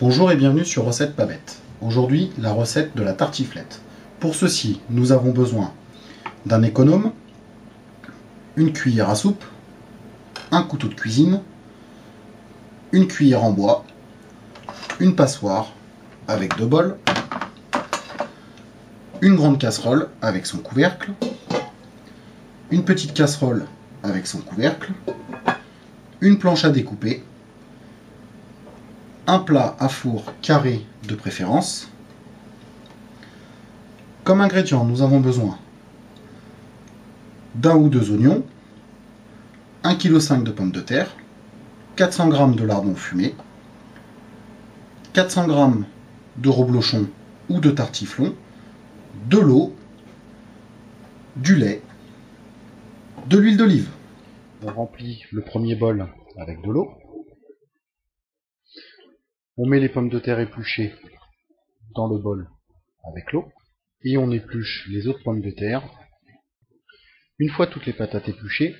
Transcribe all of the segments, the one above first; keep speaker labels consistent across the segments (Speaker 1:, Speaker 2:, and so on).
Speaker 1: Bonjour et bienvenue sur Recette Pas Bête. Aujourd'hui, la recette de la tartiflette. Pour ceci, nous avons besoin d'un économe, une cuillère à soupe, un couteau de cuisine, une cuillère en bois, une passoire avec 2 bols, une grande casserole avec son couvercle, une petite casserole avec son couvercle, une planche à découper, un plat à four carré de préférence. Comme ingrédients, nous avons besoin d'un ou 2 oignons, 1,5 kg de pommes de terre, 400 g de lardons fumés, 400 g de reblochon ou de tartiflon, de l'eau, du lait, de l'huile d'olive. On remplit le premier bol avec de l'eau. On met les pommes de terre épluchées dans le bol avec l'eau et on épluche les autres pommes de terre. Une fois toutes les patates épluchées,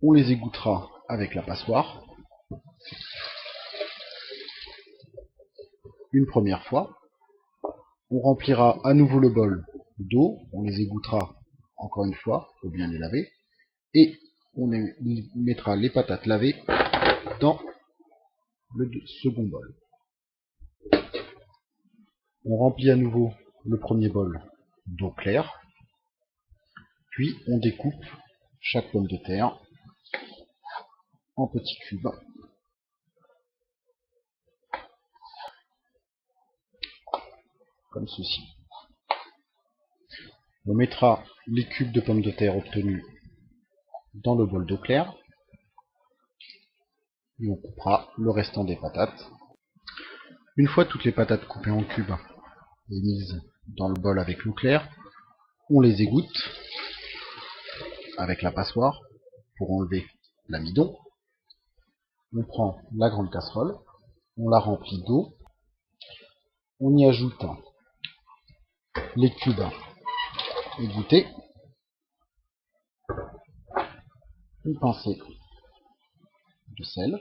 Speaker 1: on les égouttera avec la passoire une première fois. On remplira à nouveau le bol d'eau, on les égouttera encore une fois, il faut bien les laver, et on mettra les patates lavées dans le second bol. On remplit à nouveau le premier bol d'eau claire, puis on découpe chaque pomme de terre en petits cubes. Comme ceci. On mettra les cubes de pommes de terre obtenus dans le bol d'eau claire et on coupera le restant des patates. Une fois toutes les patates coupées en cubes et mises dans le bol avec l'eau claire, on les égoutte avec la passoire pour enlever l'amidon. On prend la grande casserole, on la remplit d'eau, on y ajoute les cubes égouttés, une pincée de sel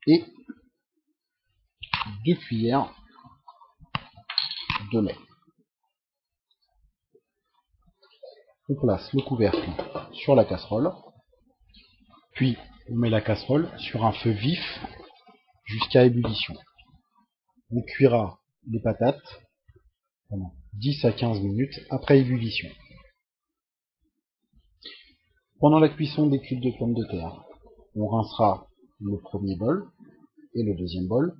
Speaker 1: et 2 cuillères de lait. On place le couvercle sur la casserole, puis on met la casserole sur un feu vif jusqu'à ébullition. On cuira les patates pendant 10 à 15 minutes après ébullition. Pendant la cuisson des cubes de pommes de terre, on rincera le premier bol et le deuxième bol,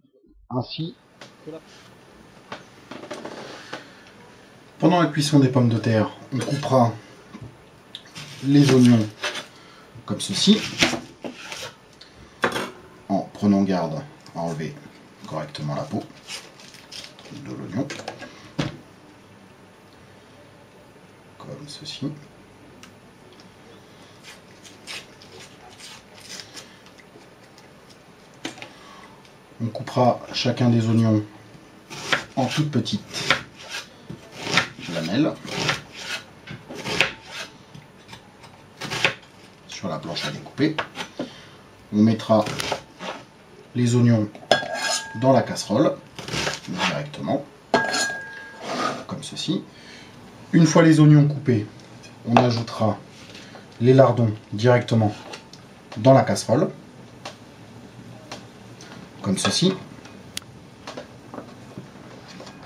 Speaker 1: ainsi que la... Pendant la cuisson des pommes de terre, on coupera les oignons comme ceci, en prenant garde à enlever correctement la peau de l'oignon, comme ceci. On coupera chacun des oignons en toutes petites lamelles sur la planche à découper. On mettra les oignons dans la casserole directement, comme ceci. Une fois les oignons coupés, on ajoutera les lardons directement dans la casserole, comme ceci.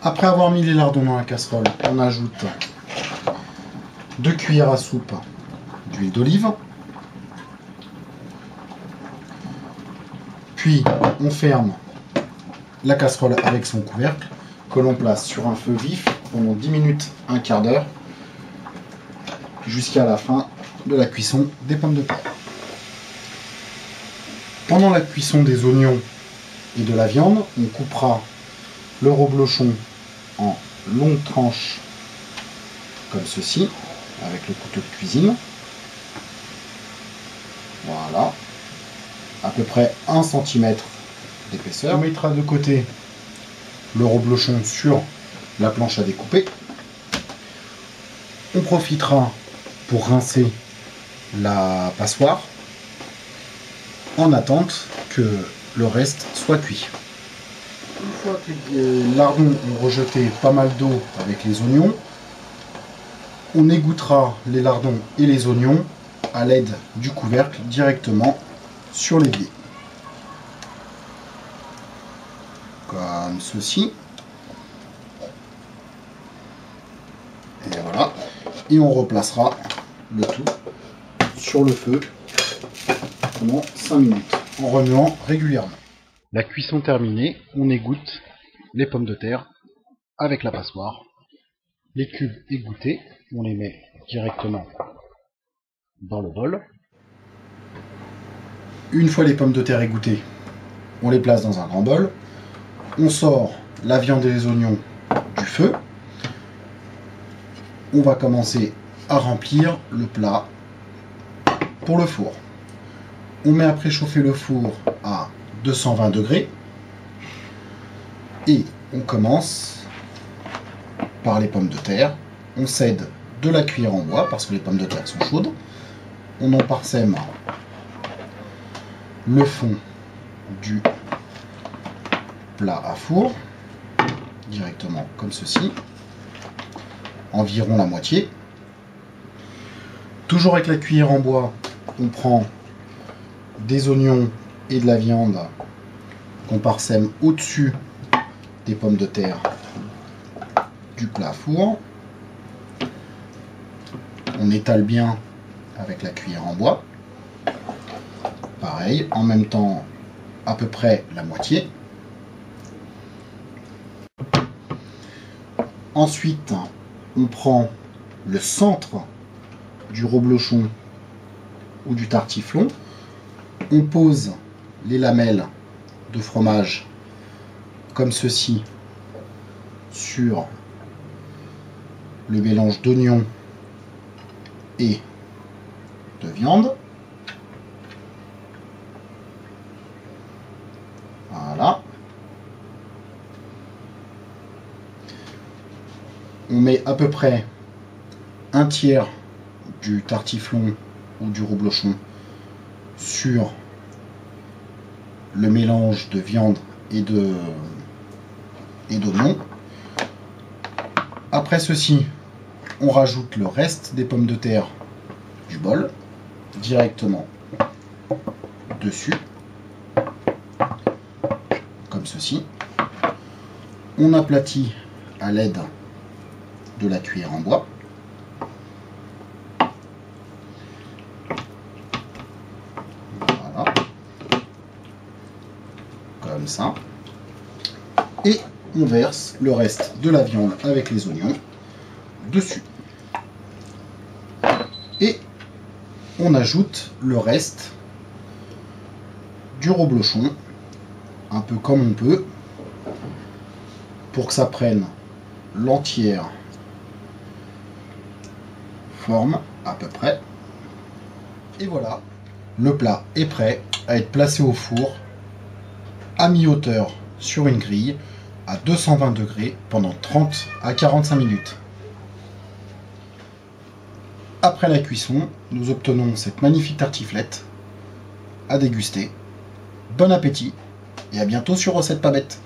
Speaker 1: Après avoir mis les lardons dans la casserole, on ajoute 2 cuillères à soupe d'huile d'olive. Puis on ferme la casserole avec son couvercle que l'on place sur un feu vif pendant 10 minutes, un quart d'heure, jusqu'à la fin de la cuisson des pommes de terre. Pendant la cuisson des oignons et de la viande, on coupera le reblochon en longues tranches comme ceci, avec le couteau de cuisine. Voilà, à peu près 1 cm d'épaisseur. On mettra de côté le reblochon sur la planche à découper. On profitera pour rincer la passoire en attente que le reste soit cuit. Une fois que les lardons ont rejeté pas mal d'eau avec les oignons, on égouttera les lardons et les oignons à l'aide du couvercle directement sur l'évier. Comme ceci. Et voilà. Et on replacera le tout sur le feu pendant 5 minutes en remuant régulièrement. La cuisson terminée, on égoutte les pommes de terre avec la passoire. Les cubes égouttés, on les met directement dans le bol. Une fois les pommes de terre égouttées, on les place dans un grand bol. On sort la viande et les oignons du feu. On va commencer à remplir le plat pour le four. On met à préchauffer le four à 220 degrés et on commence par les pommes de terre. On cède de la cuillère en bois parce que les pommes de terre sont chaudes. On en parsème le fond du plat à four directement comme ceci, environ la moitié. Toujours avec la cuillère en bois, on prend des oignons et de la viande qu'on parsème au-dessus des pommes de terre du plat à four. On étale bien avec la cuillère en bois. Pareil, en même temps, à peu près la moitié. Ensuite, on prend le centre du reblochon ou du tartiflon. On pose les lamelles de fromage comme ceci sur le mélange d'oignons et de viande. Voilà. On met à peu près un tiers du tartiflon ou du reblochon sur le mélange de viande et d'oignon. Après ceci, on rajoute le reste des pommes de terre du bol directement dessus, comme ceci. On aplatit à l'aide de la cuillère en bois. Voilà. Comme ça. Et on verse le reste de la viande avec les oignons dessus. Et on ajoute le reste du reblochon, un peu comme on peut, pour que ça prenne l'entière forme à peu près. Et voilà, le plat est prêt à être placé au four à mi-hauteur sur une grille à 220 degrés pendant 30 à 45 minutes. Après la cuisson, nous obtenons cette magnifique tartiflette à déguster. Bon appétit et à bientôt sur Recettes pas bêtes.